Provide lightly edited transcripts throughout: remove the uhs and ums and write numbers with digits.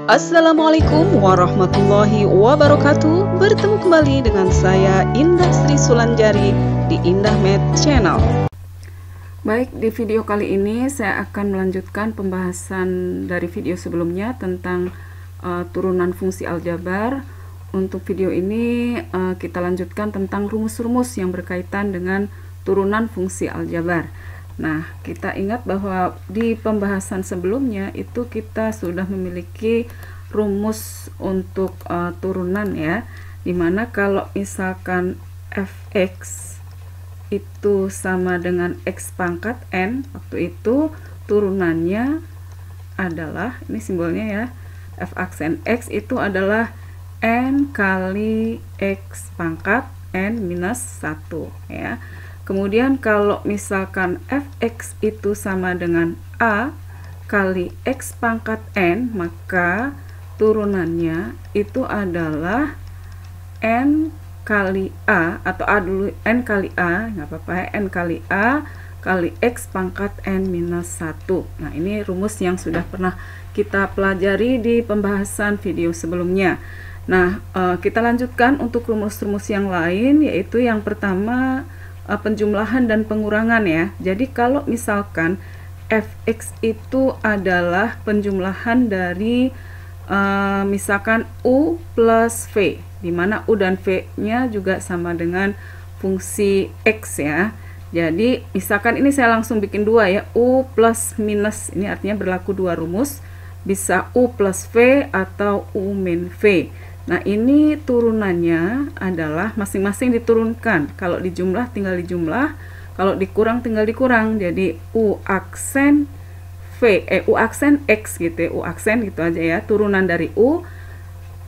Assalamualaikum warahmatullahi wabarakatuh. Bertemu kembali dengan saya Indah Sri Sulanjari di IndahMed Channel. Baik, di video kali ini saya akan melanjutkan pembahasan dari video sebelumnya tentang turunan fungsi aljabar. Untuk video ini kita lanjutkan tentang rumus-rumus yang berkaitan dengan turunan fungsi aljabar. Nah, kita ingat bahwa di pembahasan sebelumnya itu kita sudah memiliki rumus untuk turunan ya, dimana kalau misalkan fx itu sama dengan x pangkat n, waktu itu turunannya adalah, ini simbolnya ya, f aksen x itu adalah n kali x pangkat n minus 1 ya. Kemudian kalau misalkan fx itu sama dengan a kali x pangkat n, maka turunannya itu adalah n kali a, atau a dulu, n kali a, nggak apa-apa ya, n kali a kali x pangkat n minus 1. Nah, ini rumus yang sudah pernah kita pelajari di pembahasan video sebelumnya. Nah, kita lanjutkan untuk rumus-rumus yang lain, yaitu yang pertama penjumlahan dan pengurangan ya. Jadi kalau misalkan fx itu adalah penjumlahan dari misalkan u plus v, dimana u dan v nya juga sama dengan fungsi x ya. Jadi misalkan ini saya langsung bikin dua ya, u plus minus, ini artinya berlaku dua rumus, bisa u plus v atau u min v. Nah, ini turunannya adalah masing-masing diturunkan. Kalau dijumlah tinggal dijumlah, kalau dikurang tinggal dikurang. Jadi u aksen v, u aksen x gitu ya, u aksen gitu aja ya. Turunan dari u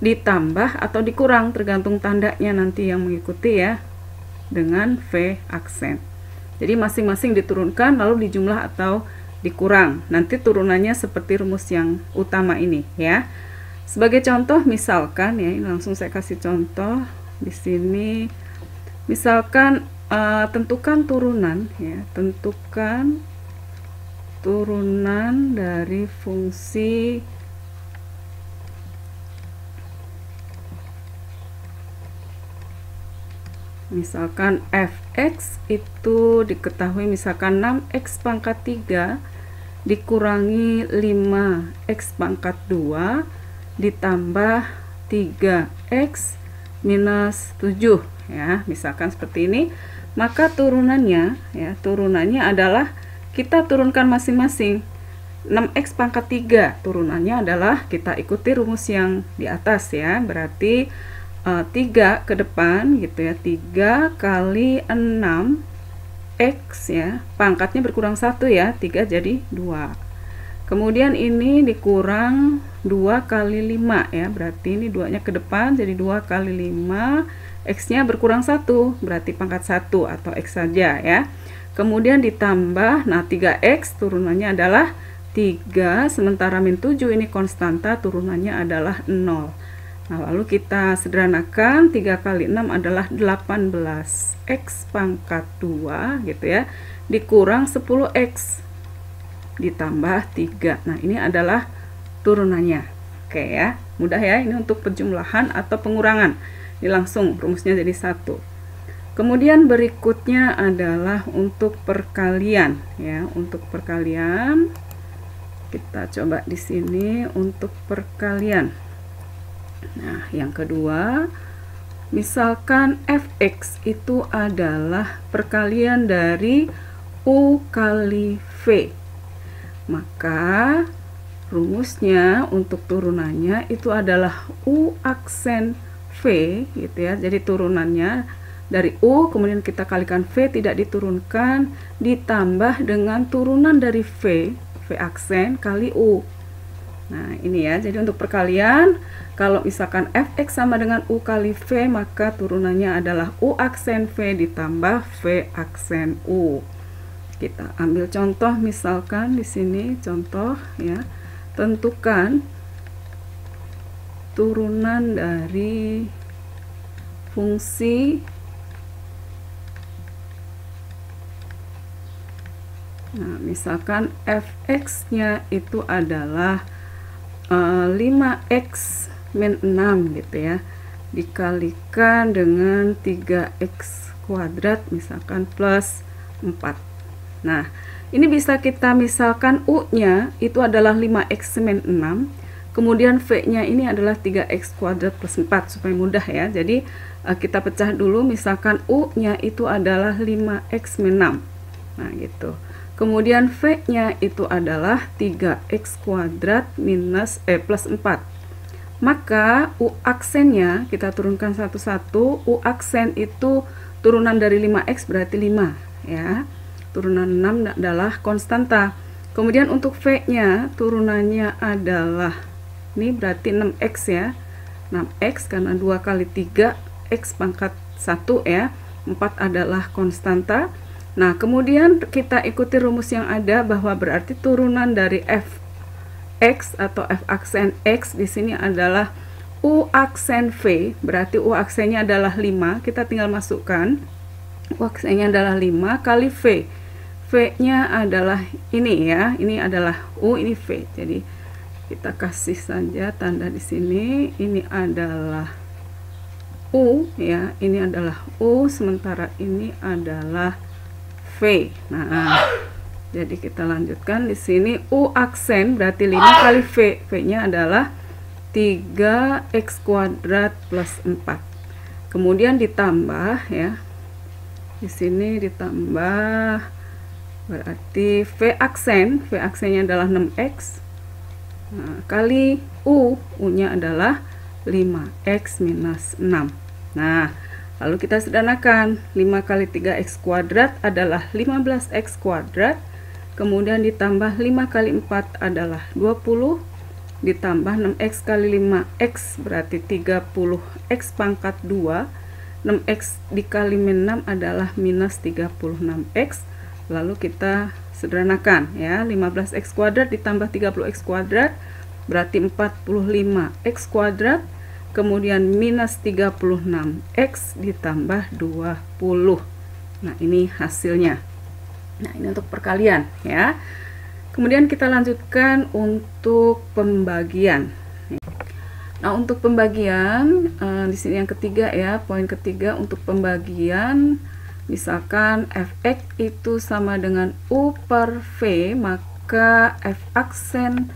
ditambah atau dikurang tergantung tandanya nanti yang mengikuti ya, dengan v aksen. Jadi masing-masing diturunkan lalu dijumlah atau dikurang. Nanti turunannya seperti rumus yang utama ini ya. Sebagai contoh misalkan ya, ini langsung saya kasih contoh di sini. Misalkan tentukan turunan ya, tentukan turunan dari fungsi misalkan fx itu diketahui misalkan 6x pangkat 3 dikurangi 5x pangkat 2 ditambah 3x minus 7 ya, misalkan seperti ini. Maka turunannya ya, turunannya adalah kita turunkan masing-masing. 6x pangkat 3 turunannya adalah kita ikuti rumus yang di atas ya, berarti 3 ke depan gitu ya, 3 kali 6x ya, pangkatnya berkurang 1 ya, 3 jadi 2. Kemudian ini dikurang 2 kali 5 ya, berarti ini 2-nya ke depan jadi 2 kali 5, x-nya berkurang 1, berarti pangkat 1 atau x saja ya. Kemudian ditambah, nah 3x turunannya adalah 3, sementara min 7 ini konstanta, turunannya adalah 0. Nah, lalu kita sederhanakan, 3 kali 6 adalah 18, x pangkat 2 gitu ya, dikurang 10x ditambah 3. Nah, ini adalah turunannya. Oke ya, mudah ya, ini untuk penjumlahan atau pengurangan. Ini langsung rumusnya jadi 1. Kemudian berikutnya adalah untuk perkalian ya. Untuk perkalian kita coba di sini untuk perkalian. Nah, yang kedua, misalkan fx itu adalah perkalian dari u kali v. Maka rumusnya untuk turunannya itu adalah u aksen v gitu ya. Jadi turunannya dari u, kemudian kita kalikan v tidak diturunkan, ditambah dengan turunan dari v, v aksen kali u. Nah, ini ya. Jadi untuk perkalian, kalau misalkan fx sama dengan u kali v, maka turunannya adalah u aksen v ditambah v aksen u. Kita ambil contoh, misalkan di sini contoh ya, tentukan turunan dari fungsi, nah misalkan fx-nya itu adalah 5x min 6 gitu ya, dikalikan dengan 3x kuadrat misalkan plus 4. Nah, ini bisa kita misalkan U-nya itu adalah 5x min 6, kemudian V-nya ini adalah 3x kuadrat plus 4 supaya mudah ya. Jadi kita pecah dulu, misalkan U-nya itu adalah 5x min 6. Nah, gitu. Kemudian V-nya itu adalah 3x kuadrat minus plus 4. Maka U aksennya kita turunkan satu-satu. U aksen itu turunan dari 5x berarti 5 ya. Turunan 6 adalah konstanta. Kemudian untuk V-nya turunannya adalah, ini berarti 6x ya. 6x karena 2 kali 3 x pangkat 1 ya. 4 adalah konstanta. Nah, kemudian kita ikuti rumus yang ada bahwa berarti turunan dari f x atau f aksen x di sini adalah u aksen v, berarti u aksennya adalah 5. Kita tinggal masukkan u aksennya adalah 5 kali v. V-nya adalah ini ya, ini adalah u, ini v. Jadi kita kasih saja tanda di sini. Ini adalah u ya, ini adalah u, sementara ini adalah V. Nah, jadi kita lanjutkan di sini U aksen berarti 5 kali V. V-nya adalah 3x kuadrat plus 4. Kemudian ditambah ya. Di sini ditambah berarti V aksen. V aksennya adalah 6x. Nah, kali U. U-nya adalah 5x minus 6. Nah, lalu kita sederhanakan, 5 kali 3x kuadrat adalah 15x kuadrat, kemudian ditambah 5 kali 4 adalah 20, ditambah 6x kali 5x berarti 30x pangkat 2, 6x dikali min 6 adalah minus 36x, lalu kita sederhanakan ya, 15x kuadrat ditambah 30x kuadrat berarti 45x kuadrat, kemudian minus 36x ditambah 20. Nah, ini hasilnya. Nah, ini untuk perkalian ya. Kemudian kita lanjutkan untuk pembagian. Nah, untuk pembagian di sini yang ketiga ya, poin ketiga untuk pembagian, misalkan fx itu sama dengan u per v, maka f aksen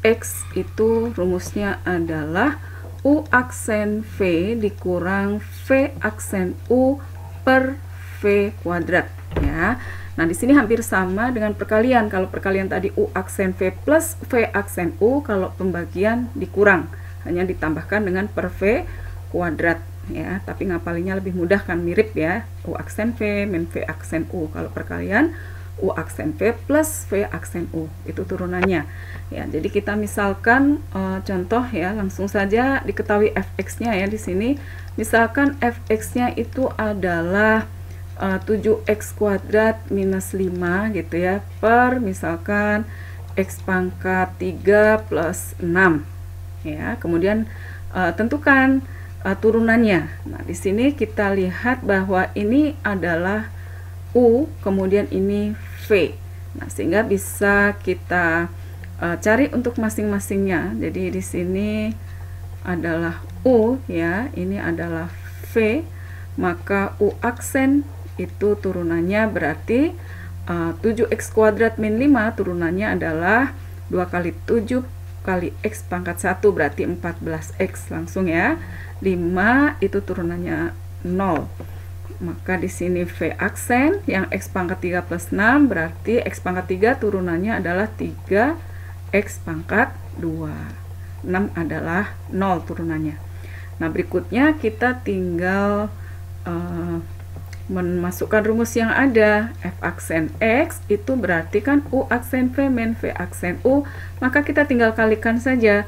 x itu rumusnya adalah U aksen V dikurang V aksen U per V kuadrat ya. Nah, di sini hampir sama dengan perkalian. Kalau perkalian tadi U aksen V plus V aksen U, kalau pembagian dikurang, hanya ditambahkan dengan per V kuadrat ya. Tapi ngapalinnya lebih mudah kan, mirip ya. U aksen V min V aksen U. Kalau perkalian U aksen V plus V aksen U, itu turunannya ya. Jadi kita misalkan contoh ya, langsung saja diketahui fx-nya ya. Di sini misalkan fx-nya itu adalah 7x kuadrat minus 5 gitu ya, per misalkan x pangkat 3 plus 6 ya. Kemudian tentukan turunannya. Nah, di sini kita lihat bahwa ini adalah U, kemudian ini V. Nah, sehingga bisa kita cari untuk masing-masingnya. Jadi di sini adalah U ya, ini adalah V, maka U aksen itu turunannya berarti 7x kuadrat min 5, turunannya adalah 2 kali 7 kali x pangkat 1 berarti 14x langsung ya. 5 itu turunannya 0. Maka di sini V aksen yang x pangkat 3 plus 6 berarti x pangkat 3 turunannya adalah 3x pangkat 2. 6 adalah 0 turunannya. Nah, berikutnya kita tinggal memasukkan rumus yang ada. F aksen x itu berarti kan U aksen V min V aksen U, maka kita tinggal kalikan saja.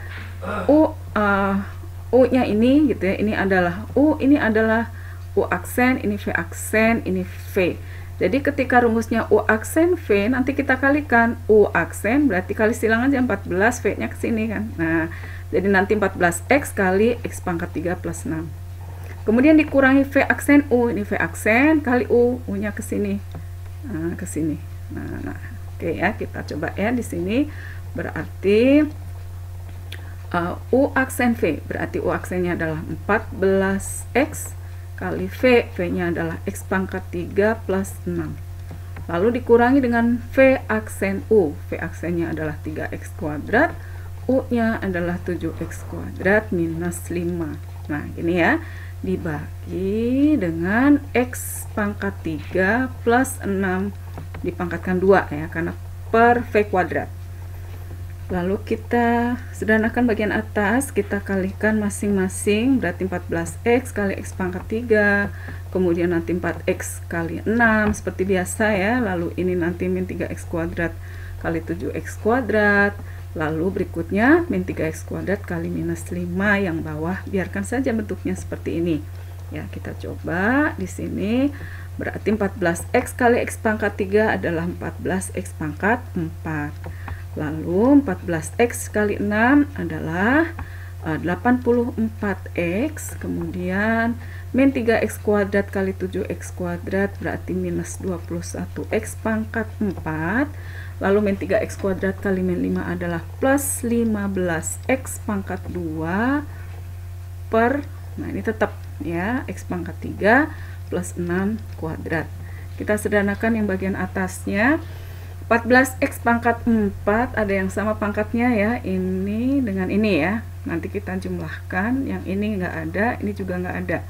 U-nya ini gitu ya, ini adalah U, ini adalah U aksen, ini V aksen, ini V. Jadi ketika rumusnya U aksen V, nanti kita kalikan U aksen, berarti kali silang aja 14, V-nya ke sini kan. Nah, jadi nanti 14x kali x pangkat 3 plus 6. Kemudian dikurangi V aksen U, ini V aksen kali U, U-nya ke sini. Nah, ke sini. Nah, oke ya, kita coba ya di sini. Berarti U aksen V, berarti U aksennya adalah 14X kali V, V-nya adalah X pangkat 3 plus 6. Lalu dikurangi dengan V aksen U, V aksennya adalah 3X kuadrat, U-nya adalah 7X kuadrat minus 5. Nah, ini ya, dibagi dengan X pangkat 3 plus 6 dipangkatkan 2 ya, karena per V kuadrat. Lalu kita sederhanakan bagian atas, kita kalikan masing-masing, berarti 14X kali X pangkat 3, kemudian nanti 4X kali 6, seperti biasa ya, lalu ini nanti min 3X kuadrat kali 7X kuadrat, lalu berikutnya min 3X kuadrat kali minus 5 yang bawah, biarkan saja bentuknya seperti ini. Ya, kita coba di sini, berarti 14X kali X pangkat 3 adalah 14X pangkat 4. Lalu 14X kali 6 adalah 84X, kemudian min 3X kuadrat kali 7X kuadrat berarti minus 21X pangkat 4, lalu min 3X kuadrat kali min 5 adalah plus 15X pangkat 2 per, nah ini tetap ya, X pangkat 3 plus 6 kuadrat. Kita sederhanakan yang bagian atasnya, 14X pangkat 4 ada yang sama pangkatnya ya, ini dengan ini ya, nanti kita jumlahkan, yang ini nggak ada, ini juga nggak ada.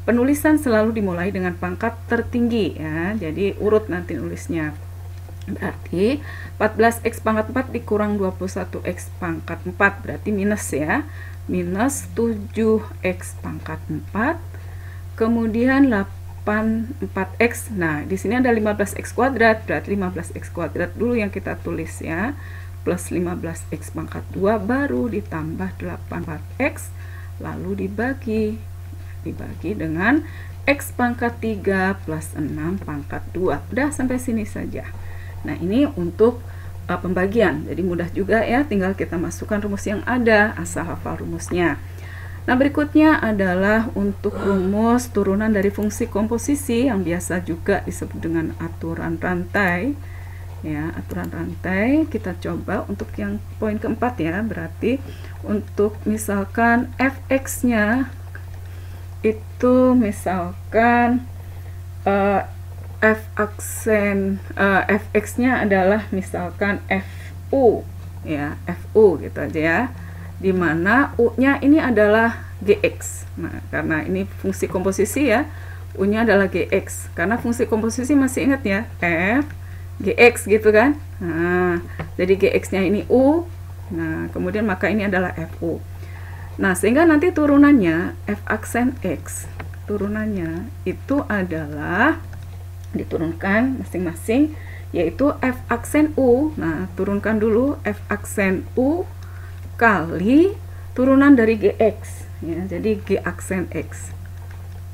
Penulisan selalu dimulai dengan pangkat tertinggi ya, jadi urut nanti nulisnya. Berarti 14X pangkat 4 dikurang 21X pangkat 4 berarti minus ya, minus 7X pangkat 4, kemudian 4X. Nah, di sini ada 15X kuadrat, berarti 15X kuadrat dulu yang kita tulis ya, plus 15X pangkat 2 baru ditambah 84X, lalu dibagi dengan X pangkat 3 plus 6 pangkat 2. Udah sampai sini saja. Nah, ini untuk pembagian, jadi mudah juga ya, tinggal kita masukkan rumus yang ada, asal hafal rumusnya. Nah, berikutnya adalah untuk rumus turunan dari fungsi komposisi yang biasa juga disebut dengan aturan rantai. Ya, aturan rantai kita coba untuk yang poin keempat ya, berarti untuk misalkan fx-nya itu misalkan fx-nya adalah misalkan fu ya, fu gitu aja ya, dimana u-nya ini adalah gx. Nah, karena ini fungsi komposisi ya, u-nya adalah gx, karena fungsi komposisi masih ingat ya, f gx gitu kan. Nah, jadi gx-nya ini u, nah kemudian maka ini adalah fu. Nah, sehingga nanti turunannya f aksen x, turunannya itu adalah diturunkan masing-masing, yaitu f aksen u. Nah, turunkan dulu f aksen u kali turunan dari gx ya, jadi g aksen x.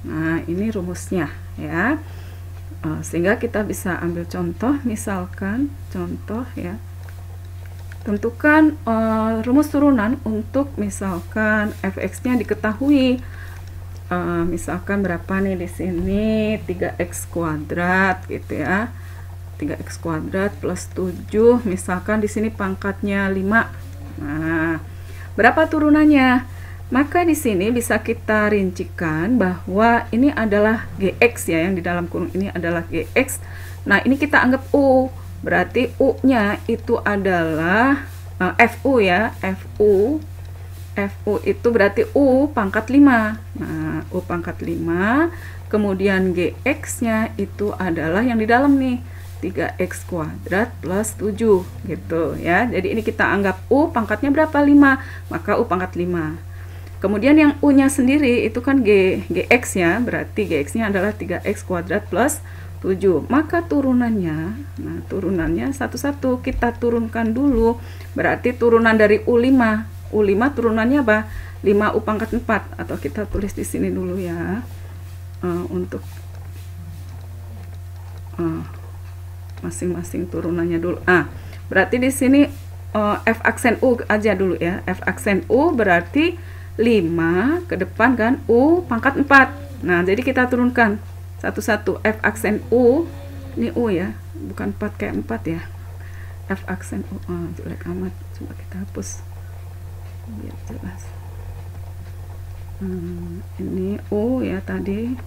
Nah, ini rumusnya ya, sehingga kita bisa ambil contoh, misalkan contoh ya, tentukan rumus turunan untuk misalkan fx-nya diketahui, misalkan berapa nih di sini, 3x kuadrat gitu ya, 3x kuadrat plus 7, misalkan di sini pangkatnya 5. Nah, berapa turunannya? Maka di sini bisa kita rincikan bahwa ini adalah gx ya, yang di dalam kurung ini adalah gx. Nah, ini kita anggap u, berarti u-nya itu adalah fu ya, fu itu berarti u pangkat 5. Nah, u pangkat 5, kemudian gx-nya itu adalah yang di dalam nih, 3x kuadrat plus 7 gitu ya. Jadi ini kita anggap u pangkatnya berapa? 5, maka u pangkat 5. Kemudian yang u nya sendiri itu kan gx ya, berarti gx-nya adalah 3x kuadrat plus 7. Maka turunannya, nah turunannya satu-satu kita turunkan dulu. Berarti turunan dari u5, u5 turunannya apa? 5u pangkat 4, atau kita tulis di sini dulu ya, untuk masing-masing turunannya dulu. Berarti di sini f aksen u aja dulu ya. F aksen u berarti 5 ke depan kan, u pangkat 4. Nah, jadi kita turunkan satu-satu. F aksen u, ini u ya, bukan 4 kayak 4 ya. F aksen u, jelek amat, coba kita hapus. biar jelas. Ini U ya tadi.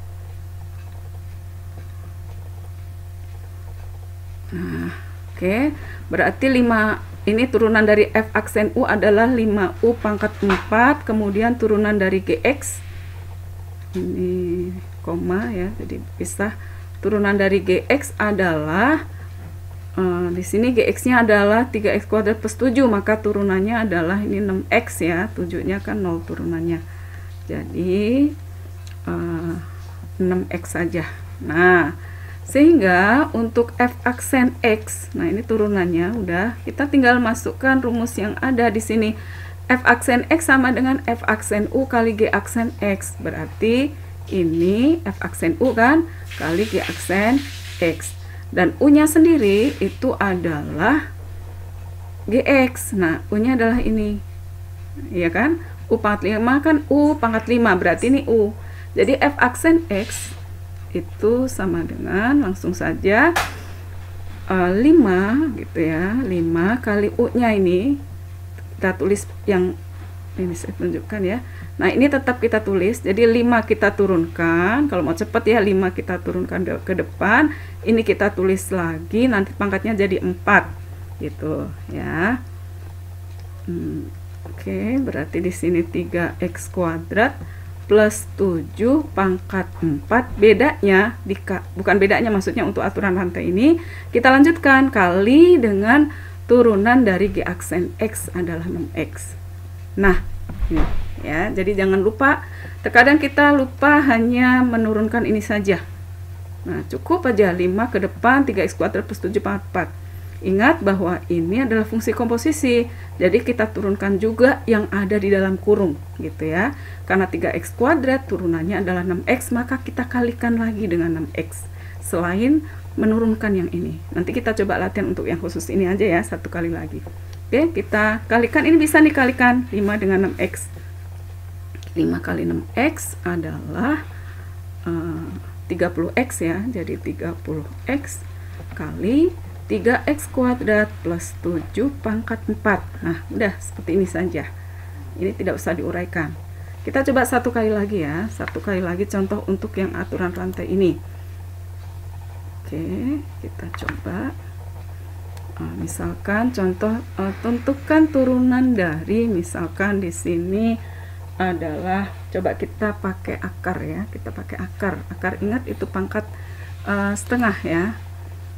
Nah, oke, berarti 5 ini turunan dari F aksen U adalah 5U pangkat 4, kemudian turunan dari GX ini koma ya, jadi pisah. Turunan dari GX adalah di sini GX-nya adalah 3x kuadrat plus 7, maka turunannya adalah ini 6x ya, 7-nya kan 0 turunannya. Jadi 6x saja. Nah, sehingga untuk F aksen X, nah ini turunannya udah, kita tinggal masukkan rumus yang ada di sini. F aksen X sama dengan F aksen U kali G aksen X. Berarti ini F aksen U kan kali G aksen X. Dan U-nya sendiri itu adalah GX. Nah, U-nya adalah ini. Iya kan? U pangkat 5 kan U pangkat 5, berarti ini U. Jadi F aksen X itu sama dengan, langsung saja 5 gitu ya, 5 kali U-nya ini. Kita tulis yang ini saya tunjukkan ya. Nah, ini tetap kita tulis. Jadi 5 kita turunkan. Kalau mau cepat ya 5 kita turunkan ke depan. Ini kita tulis lagi, nanti pangkatnya jadi 4 gitu ya. Oke, berarti di sini 3x kuadrat plus 7 pangkat 4. Bedanya bukan bedanya, maksudnya untuk aturan rantai ini kita lanjutkan kali dengan turunan dari G aksen X adalah 6x. Nah, ini ya, jadi jangan lupa, terkadang kita lupa hanya menurunkan ini saja. Nah, cukup aja 5 ke depan, 3x kuadrat plus 7 pangkat 4. Ingat bahwa ini adalah fungsi komposisi, jadi kita turunkan juga yang ada di dalam kurung gitu ya. Karena 3x kuadrat turunannya adalah 6x, maka kita kalikan lagi dengan 6x selain menurunkan yang ini. Nanti kita coba latihan untuk yang khusus ini aja ya, satu kali lagi. Oke, kita kalikan, ini bisa dikalikan 5 dengan 6x. 5 kali 6x adalah 30x ya, jadi 30x kali 3x kuadrat plus 7 pangkat 4. Nah, udah seperti ini saja. Ini tidak usah diuraikan. Kita coba satu kali lagi ya, satu kali lagi contoh untuk yang aturan rantai ini. Oke, kita coba. Misalkan contoh, tentukan turunan dari, misalkan di sini adalah, coba kita pakai akar ya, kita pakai akar. Akar, ingat itu pangkat setengah ya.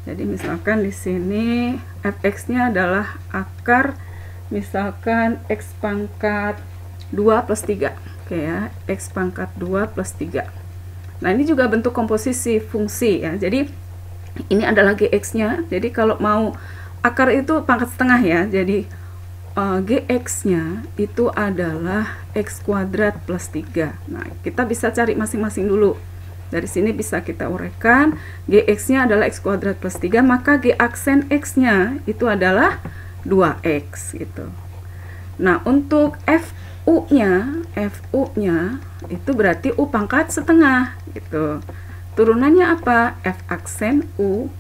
Jadi misalkan di sini fx-nya adalah akar, misalkan x pangkat 2 plus 3. Oke ya, x pangkat 2 plus 3. Nah, ini juga bentuk komposisi fungsi ya. Jadi ini adalah gx-nya. Jadi kalau mau akar itu pangkat setengah ya. Jadi gx-nya itu adalah x kuadrat plus 3. Nah, kita bisa cari masing-masing dulu. Dari sini bisa kita uraikan, gx-nya adalah x kuadrat plus 3, maka g aksen x-nya itu adalah 2x gitu. Nah, untuk fu-nya itu berarti u pangkat setengah gitu. Turunannya apa? F aksen u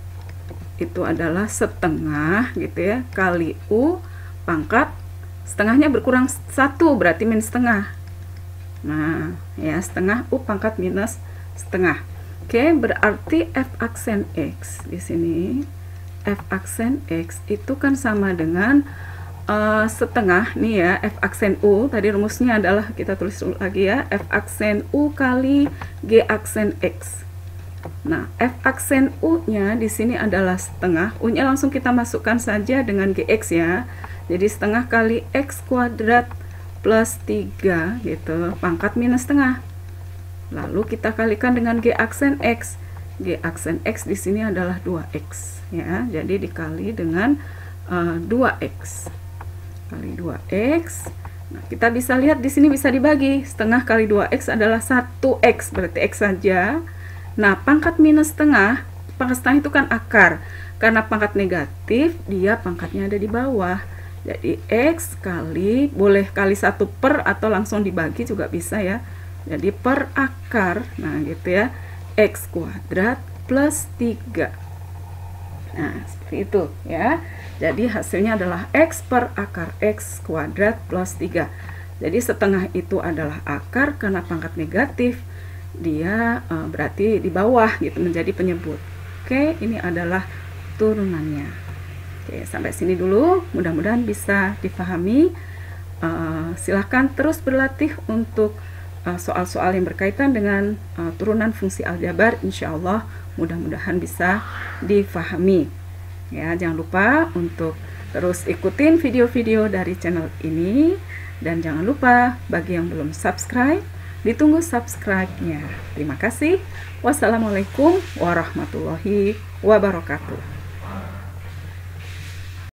itu adalah setengah gitu ya, kali u pangkat setengahnya berkurang 1, berarti minus setengah. Nah, ya, setengah u pangkat minus setengah. Oke, berarti f aksen x di sini, f aksen x itu kan sama dengan setengah nih ya, f aksen u tadi rumusnya adalah, kita tulis lagi ya, f aksen u kali g aksen x. Nah, f aksen u-nya di sini adalah setengah, u-nya langsung kita masukkan saja dengan gx ya. Jadi setengah kali x kuadrat plus 3 gitu, pangkat minus setengah. Lalu kita kalikan dengan g aksen x. G aksen x di sini adalah 2x ya. Jadi dikali dengan 2x. Kali 2x. Nah, kita bisa lihat di sini bisa dibagi. Setengah kali 2x adalah 1x, berarti x saja. Nah, pangkat minus setengah, pangkat setengah itu kan akar. Karena pangkat negatif, dia pangkatnya ada di bawah. Jadi x kali, boleh kali 1 per atau langsung dibagi juga bisa ya. Jadi per akar, nah gitu ya, x kuadrat plus 3. Nah, seperti itu ya. Jadi hasilnya adalah x per akar x kuadrat plus 3. Jadi setengah itu adalah akar, karena pangkat negatif dia berarti di bawah gitu, menjadi penyebut. Oke, ini adalah turunannya. Oke, sampai sini dulu, mudah-mudahan bisa dipahami. Silahkan terus berlatih untuk soal-soal yang berkaitan dengan turunan fungsi aljabar. Insya Allah mudah-mudahan bisa difahami. Ya, jangan lupa untuk terus ikutin video-video dari channel ini, dan jangan lupa bagi yang belum subscribe, ditunggu subscribe-nya. Terima kasih. Wassalamualaikum warahmatullahi wabarakatuh.